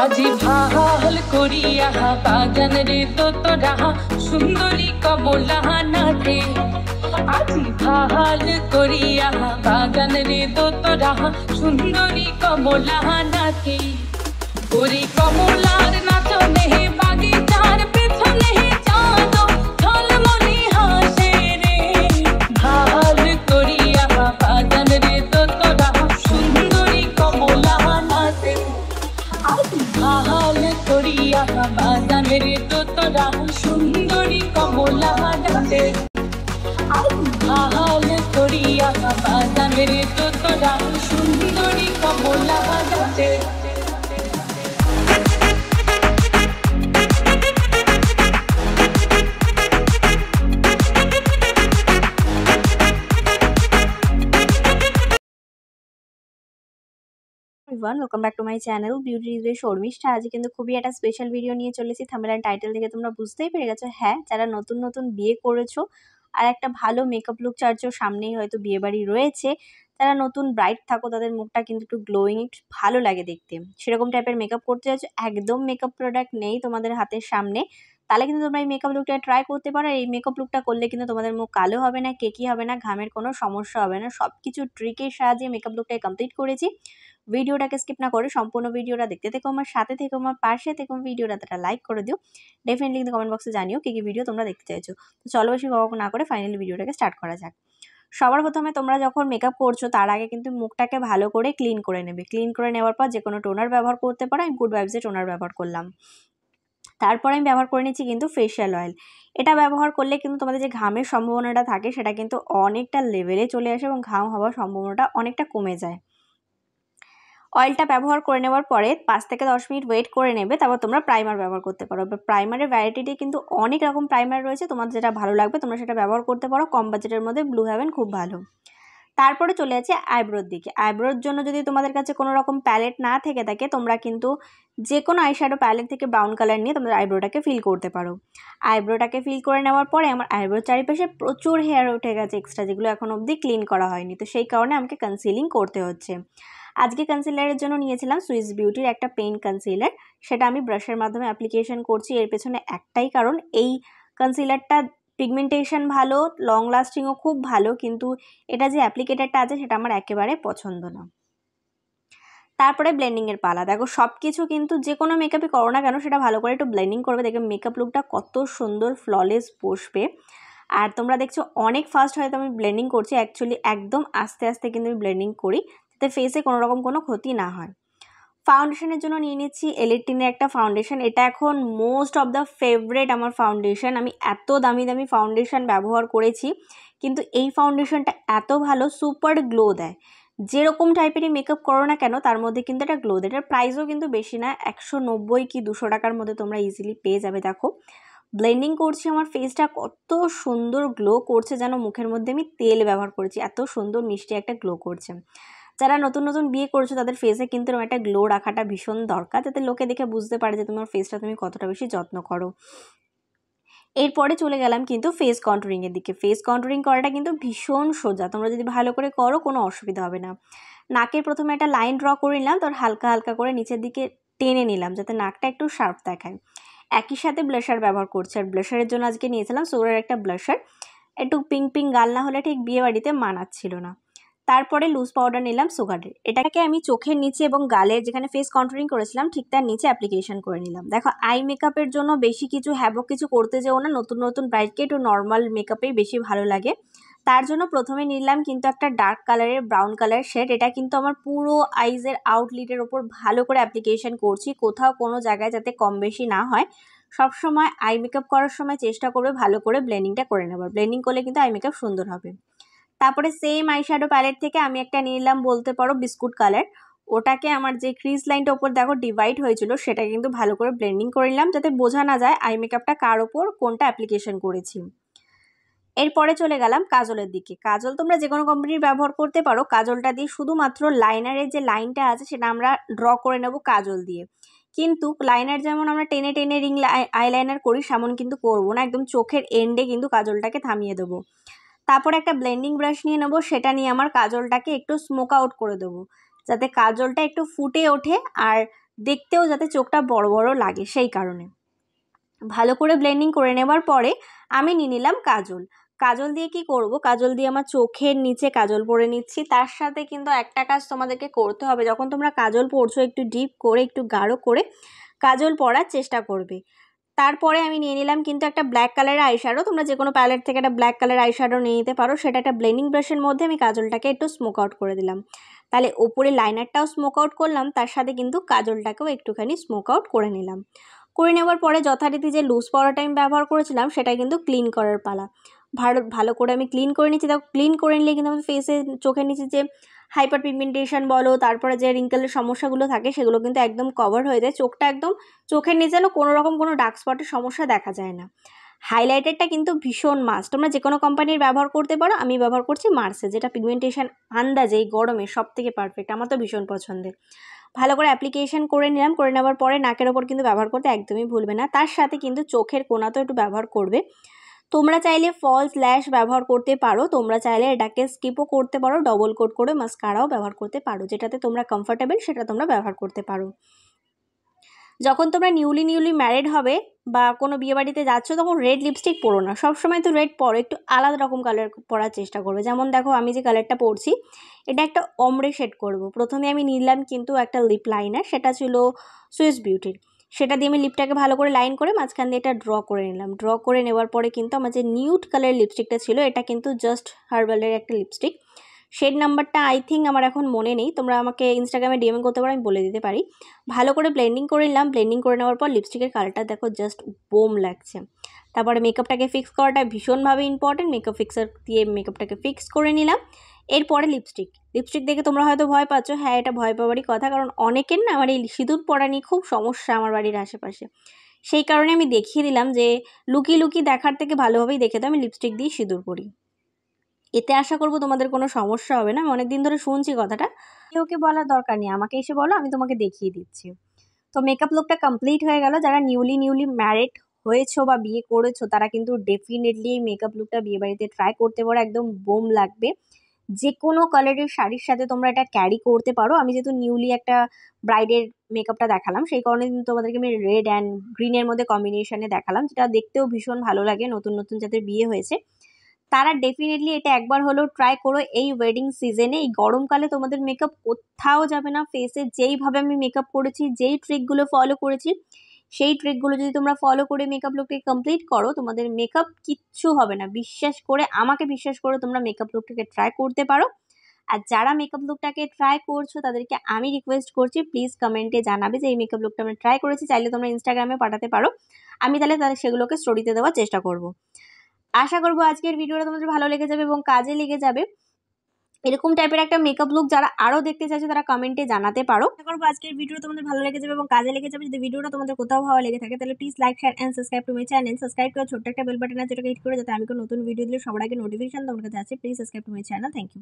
আজি ভাল করিয়া বাগান রে তোরা সুন্দরী কমলা নাথে। আজি ভাল করিয়া বাগান রে তোরা সুন্দরী কমলা নাথে। ওরে কমলার নাচনে বাগিচার পেছনে চাঁদ ঝলমলে হাসে রে। ভাল করিয়া বাগান রে তোরা সুন্দরী কমলা নাথে। ভাল করিয়া বাগান রে তোরা সুন্দরী কমলা নাথে। ভাল করিয়া বাগান রে তোরা সুন্দরী কমলা নাথে। Everyone, welcome back to my channel beauty review Sharmistha. আজ কিন্তু খুবই একটা স্পেশাল ভিডিও নিয়ে চলেছি। থাম্বনেল এন্ড টাইটেল দেখে তোমরা বুঝতেই পেরে গেছো, হ্যাঁ, যারা নতুন নতুন বিয়ে করেছো আর একটা ভালো মেকআপ লুক চাইছো, সামনেই হয়তো বিয়ে বাড়ি রয়েছে, যারা নতুন ব্রাইট থাকো তাদের মুখটা কিন্তু একটু গ্লোয়িং, একটু ভালো লাগে দেখতে, সেরকম টাইপের মেকআপ করতে চাইছো, একদম মেকআপ প্রোডাক্ট নেই তোমাদের হাতের সামনে, তাহলে কিন্তু তোমরা এই মেকআপ লুকটা ট্রাই করতে পারো। এই মেকআপ লুকটা করলে কিন্তু তোমাদের মুখ কালো হবে না, কেকি হবে না, ঘামের কোনো সমস্যা হবে না। সব কিছু ট্রিকের সাহায্যে মেকআপ লুকটাই কমপ্লিট করেছি। ভিডিওটাকে স্কিপ না করে সম্পূর্ণ ভিডিওটা দেখতে থেকো, আমার সাথে থেকো, আমার পাশে থেকো। ভিডিওটা লাইক করে দিও, ডেফিনেটলি কিন্তু কমেন্ট বক্সে জানিও কি ভিডিও তোমরা দেখতে চাইছো। তো চলো বেশি বক না করে ফাইনালি ভিডিওটাকে স্টার্ট করা যাক। সবার প্রথমে তোমরা যখন মেকআপ করছো তার আগে কিন্তু মুখটাকে ভালো করে ক্লিন করে নেবে। ক্লিন করে নেওয়ার পর যে কোনো টোনার ব্যবহার করতে পারো। আমি গুড ভাইবসের টোনার ব্যবহার করলাম। তারপরে আমি ব্যবহার করে নিচ্ছি কিন্তু ফেশিয়াল অয়েল। এটা ব্যবহার করলে কিন্তু তোমাদের যে ঘামের সম্ভাবনাটা থাকে সেটা কিন্তু অনেকটা লেভেলে চলে আসে এবং ঘাম হওয়ার সম্ভাবনাটা অনেকটা কমে যায়। অয়েলটা ব্যবহার করে নেওয়ার পরে 5 থেকে 10 মিনিট ওয়েট করে নেবে, তারপর তোমরা প্রাইমার ব্যবহার করতে পারো। প্রাইমারের ভ্যারাইটিটি কিন্তু অনেক রকম প্রাইমার রয়েছে, তোমাদের যেটা ভালো লাগবে তোমরা সেটা ব্যবহার করতে পারো। কম বাজেটের মধ্যে ব্লু হেভেন খুব ভালো। তারপরে চলে যাচ্ছে আইব্রোর দিকে। আইব্রোর জন্য যদি তোমাদের কাছে কোনো রকম প্যালেট না থেকে থাকে, তোমরা কিন্তু যে কোনো আইশ্যাডো প্যালেট থেকে ব্রাউন কালার নিয়ে তোমরা আইব্রোটাকে ফিল করতে পারো। আইব্রোটাকে ফিল করে নেওয়ার পরে আমার আইব্রোর চারিপাশে প্রচুর হেয়ার উঠে গেছে এক্সট্রা, যেগুলো এখন অবধি ক্লিন করা হয়নি, তো সেই কারণে আমাকে কনসিলিং করতে হচ্ছে। আজকে কনসিলারের জন্য নিয়েছিলাম সুইস বিউটির একটা পেইন্ট কনসিলার, সেটা আমি ব্রাশের মাধ্যমে অ্যাপ্লিকেশন করছি। এর পেছনে একটাই কারণ, এই কনসিলারটা পিগমেন্টেশন ভালো, লং লাস্টিংও খুব ভালো, কিন্তু এটা যে অ্যাপ্লিকেটারটা আছে সেটা আমার একেবারে পছন্দ না। তারপরে ব্লেন্ডিংয়ের পালা। দেখো সব কিছু কিন্তু যে কোনো মেকআপই করো না কেন সেটা ভালো করে একটু ব্লেন্ডিং করবে, দেখবে মেকআপ লুকটা কত সুন্দর ফ্ললেস বসবে। আর তোমরা দেখছো অনেক ফাস্ট হয়তো আমি ব্লেন্ডিং করছি, অ্যাকচুয়ালি একদম আস্তে আস্তে কিন্তু আমি ব্লেন্ডিং করি, যাতে ফেসে কোনো রকম কোনো ক্ষতি না হয়। ফাউন্ডেশনের জন্য নিয়ে নিচ্ছি এলিটিনের একটা ফাউন্ডেশন। এটা এখন মোস্ট অফ দ্য ফেভারেট আমার ফাউন্ডেশন। আমি এত দামি দামি ফাউন্ডেশন ব্যবহার করেছি, কিন্তু এই ফাউন্ডেশনটা এত ভালো, সুপার গ্লো দেয়। যেরকম টাইপেরই মেকআপ করো না কেন তার মধ্যে কিন্তু এটা গ্লো দেয়। এটার প্রাইসও কিন্তু বেশি না, 190 কি 200 টাকার মধ্যে তোমরা ইজিলি পেয়ে যাবে। দেখো ব্লেন্ডিং করছি, আমার ফেসটা কত সুন্দর গ্লো করছে, যেন মুখের মধ্যে আমি তেল ব্যবহার করেছি, এত সুন্দর মিষ্টি একটা গ্লো করছে। যারা নতুন নতুন বিয়ে করছো তাদের ফেসে কিন্তু এরকম একটা গ্লো রাখাটা ভীষণ দরকার, যাতে লোকে দেখে বুঝতে পারে যে তোমার ফেসটা তুমি কতটা বেশি যত্ন করো। এরপরে চলে গেলাম কিন্তু ফেস কন্ট্যুরিংয়ের দিকে। ফেস কন্ট্যুরিং করাটা কিন্তু ভীষণ সোজা, তোমরা যদি ভালো করে করো কোনো অসুবিধা হবে না। নাকের প্রথমে একটা লাইন ড্র করে নিলাম, তার হালকা হালকা করে নিচের দিকে টেনে নিলাম যাতে নাকটা একটু শার্প দেখায়। একই সাথে ব্লাশার ব্যবহার করছি, আর ব্লাশারের জন্য আজকে নিয়েছিলাম সোরার একটা ব্লাশার। একটু পিঙ্ক পিঙ্ক গাল না হলে ঠিক বিয়ে বাড়িতে মানাচ্ছিল না। তারপরে লুজ পাউডার নিলাম সুগারের, এটাকে আমি চোখের নিচে এবং গালের যেখানে ফেস কন্ট্যুরিং করেছিলাম ঠিক তার নিচে অ্যাপ্লিকেশন করে নিলাম। দেখো আই মেকআপের জন্য বেশি কিছু হ্যাবক কিছু করতে যেও না, নতুন নতুন ব্রাইডকে একটু নর্মাল মেকআপেই বেশি ভালো লাগে। তার জন্য প্রথমে নিলাম কিন্তু একটা ডার্ক কালারের ব্রাউন কালার শেড। এটা কিন্তু আমার পুরো আইজের আউটলিটের ওপর ভালো করে অ্যাপ্লিকেশন করছি, কোথাও কোনো জায়গায় যাতে কম বেশি না হয়। সবসময় আই মেকআপ করার সময় চেষ্টা করবে ভালো করে ব্লেন্ডিংটা করে নেবার, ব্লেন্ডিং করলে কিন্তু আই মেকআপ সুন্দর হবে। তারপরে সেম আইশ্যাডো প্যালেট থেকে আমি একটা নিলাম বলতে পারো বিস্কুট কালার, ওটাকে আমার যে ক্রিজ লাইনটা ওপর দেখো ডিভাইড হয়েছিল সেটা কিন্তু ভালো করে ব্লেন্ডিং করে নিলাম, যাতে বোঝা না যায় আই মেকআপটা কার ওপর কোনটা অ্যাপ্লিকেশন করেছি। এরপরে চলে গেলাম কাজলের দিকে। কাজল তোমরা যে কোনো কোম্পানির ব্যবহার করতে পারো। কাজলটা দিয়ে শুধুমাত্র লাইনারের যে লাইনটা আছে সেটা আমরা ড্র করে নেব কাজল দিয়ে, কিন্তু লাইনার যেমন আমরা টেনে টেনে রিং আইলাইনার করি সেমন কিন্তু করবো না, একদম চোখের এন্ডে কিন্তু কাজলটাকে থামিয়ে দেবো। তারপরে একটা ব্লেন্ডিং ব্রাশ নিয়ে নেবো, সেটা নিয়ে আমার কাজলটাকে একটু স্মোক আউট করে দেবো, যাতে কাজলটা একটু ফুটে ওঠে আর দেখতেও যাতে চোখটা বড় বড় লাগে সেই কারণে। ভালো করে ব্লেন্ডিং করে নেবার পরে আমি নিয়ে নিলাম কাজল। কাজল দিয়ে কি করব, কাজল দিয়ে আমার চোখের নিচে কাজল পরে নিচ্ছি। তার সাথে কিন্তু একটা কাজ তোমাদেরকে করতে হবে, যখন তোমরা কাজল পরছো একটু ডিপ করে একটু গাঢ় করে কাজল পরার চেষ্টা করবে। তারপরে আমি নিয়ে নিলাম কিন্তু একটা ব্ল্যাক কালারের আইশ্যাডো। তোমরা যে কোনো প্যালেট থেকে একটা ব্ল্যাক কালার আইশ্যাডো নিয়ে নিতে পারো। সেটা একটা ব্লেন্ডিং ব্রাশের মধ্যে আমি কাজলটাকে একটু স্মোক আউট করে দিলাম। তাহলে ওপরে লাইনারটাও স্মোক আউট করলাম, তার সাথে কিন্তু কাজলটাকেও একটুখানি স্মোক আউট করে নিলাম। করে নেওয়ার পরে যথারীতি যে লুজ পাউডারটা আমি ব্যবহার করেছিলাম সেটা কিন্তু ক্লিন করার পালা। ভালো করে আমি ক্লিন করে নিচ্ছি। দেখো ক্লিন করে নিলে কিন্তু আমার ফেসে চোখের নিচে যে হাইপার পিগমেন্টেশন বলো, তারপরে যে রিঙ্কেলের সমস্যাগুলো থাকে সেগুলো কিন্তু একদম কভার হয়ে যায়। চোখটা একদম চোখের নিচে যেন কোনো রকম কোনো ডার্ক স্পটের সমস্যা দেখা যায় না। হাইলাইটারটা কিন্তু ভীষণ মাস্ট, তোমরা যে কোনো কোম্পানির ব্যবহার করতে পারো। আমি ব্যবহার করছি মার্সে, যেটা পিগমেন্টেশন আন্দাজে এই গরমে সব থেকে পারফেক্ট, আমার তো ভীষণ পছন্দের। ভালো করে অ্যাপ্লিকেশন করে নিলাম। করে নেওয়ার পরে নাকের ওপর কিন্তু ব্যবহার করতে একদমই ভুলবে না। তার সাথে কিন্তু চোখের কোণাতেও একটু ব্যবহার করবে। তোমরা চাইলে ফলস ল্যাশ ব্যবহার করতে পারো, তোমরা চাইলে এটাকে স্কিপও করতে পারো, ডবল কোট করে মাস্কারাও ব্যবহার করতে পারো, যেটাতে তোমরা কমফোর্টেবল সেটা তোমরা ব্যবহার করতে পারো। যখন তোমরা নিউলি ম্যারিড হবে বা কোনো বিয়েবাড়িতে যাচ্ছ তখন রেড লিপস্টিক পরো না। সবসময় তো রেড পরো, একটু আলাদা রকম কালার পরার চেষ্টা করবে। যেমন দেখো আমি যে কালারটা পরছি এটা একটা অমরে শেড করব। প্রথমে আমি নিলাম কিন্তু একটা লিপ লাইনার, সেটা ছিল সুইস বিউটির। সেটা দিয়ে আমি লিপটাকে ভালো করে লাইন করে মাঝখান দিয়ে এটা ড্র করে নিলাম। ড্র করে নেওয়ার পরে কিন্তু আমার যে নিউড কালারের লিপস্টিকটা ছিল এটা কিন্তু জাস্ট হার্বালের একটা লিপস্টিক। শেড নাম্বারটা আই থিঙ্ক আমার এখন মনে নেই, তোমরা আমাকে ইনস্টাগ্রামে ডিএম করতে পারো, আমি বলে দিতে পারি। ভালো করে ব্লেন্ডিং করে নিলাম। ব্লেন্ডিং করে নেওয়ার পর লিপস্টিকের কালারটা দেখো জাস্ট বোম লাগছে। তারপরে মেকআপটাকে ফিক্স করাটা ভীষণভাবে ইম্পর্টেন্ট। মেকআপ ফিক্সার দিয়ে মেকআপটাকে ফিক্স করে নিলাম। এরপরে লিপস্টিক দেখে তোমরা হয়তো ভয় পাচ্ছ। হ্যাঁ, এটা ভয় পাওয়ারই কথা, কারণ অনেকের না আমার এই সিঁদুর পরা নিয়ে খুব সমস্যা আমার বাড়ির আশেপাশে। সেই কারণে আমি দেখিয়ে দিলাম যে লুকিয়ে দেখার থেকে ভালোভাবেই দেখে তো আমি লিপস্টিক দিয়ে সিঁদুর পরি। এতে আশা করবো তোমাদের কোনো সমস্যা হবে না। আমি অনেকদিন ধরে শুনছি কথাটা, ওকে বলার দরকার নেই, আমাকে এসে বলো, আমি তোমাকে দেখিয়ে দিচ্ছি। তো মেকআপ লুকটা কমপ্লিট হয়ে গেল। যারা নিউলি ম্যারিড হয়েছো বা বিয়ে করেছো তারা কিন্তু ডেফিনেটলি এই মেকআপ লুকটা বিয়ে বাড়িতে ট্রাই করতে পারো, একদম বোম লাগবে। যে কোনো কালারের শাড়ির সাথে তোমরা এটা ক্যারি করতে পারো। আমি যেহেতু নিউলি একটা ব্রাইডের মেকআপটা দেখালাম সেই কারণে কিন্তু তোমাদেরকে আমি রেড অ্যান্ড গ্রিনের মধ্যে কম্বিনেশনে দেখালাম, যেটা দেখতেও ভীষণ ভালো লাগে। নতুন যাদের বিয়ে হয়েছে তারা ডেফিনেটলি এটা একবার হলেও ট্রাই করো এই ওয়েডিং সিজনে। এই গরমকালে তোমাদের মেকআপ কোথাও যাবে না। ফেসে যেইভাবে আমি মেকআপ করেছি, যেই ট্রিকগুলো ফলো করেছি সেই ট্রিকগুলো যদি তোমরা ফলো করে মেকআপ লুকটাকে কমপ্লিট করো, তোমাদের মেকআপ কিচ্ছু হবে না। আমাকে বিশ্বাস করে তোমরা মেকআপ লুকটাকে ট্রাই করতে পারো। আর যারা মেকআপ লুকটাকে ট্রাই করছো তাদেরকে আমি রিকোয়েস্ট করছি প্লিজ কমেন্টে জানাবে যে এই মেকআপ লুকটা আমরা ট্রাই করেছি। চাইলে তোমরা ইনস্টাগ্রামে পাঠাতে পারো, আমি তাহলে সেগুলোকে স্টোরিতে দেওয়ার চেষ্টা করব। আশা করবো আজকের ভিডিওটা তোমাদের ভালো লেগে যাবে এবং কাজে লেগে যাবে। এরকম টাইপের একটা মেকআপ লুক যারা আরো দেখতে চাইছে তারা কমেন্টে জানাতে পারো। আশা করবো আজকের ভিডিও তোমাদের ভালো লেগে যাবে এবং কাজে লেগে যাবে। যদি ভিডিওটা তোমাদের কোথাও ভালো লেগে থাকে তাহলে please like share and subscribe to my channel. Subscribe করে ছোট্ট একটা বেল বাটন আছে যেটাকে হিট করে যাতে আমি কোনো নতুন ভিডিও দিলে সবার আগে নোটিফিকেশন তোমার কাছে আসে। Please subscribe to my channel. Thank you.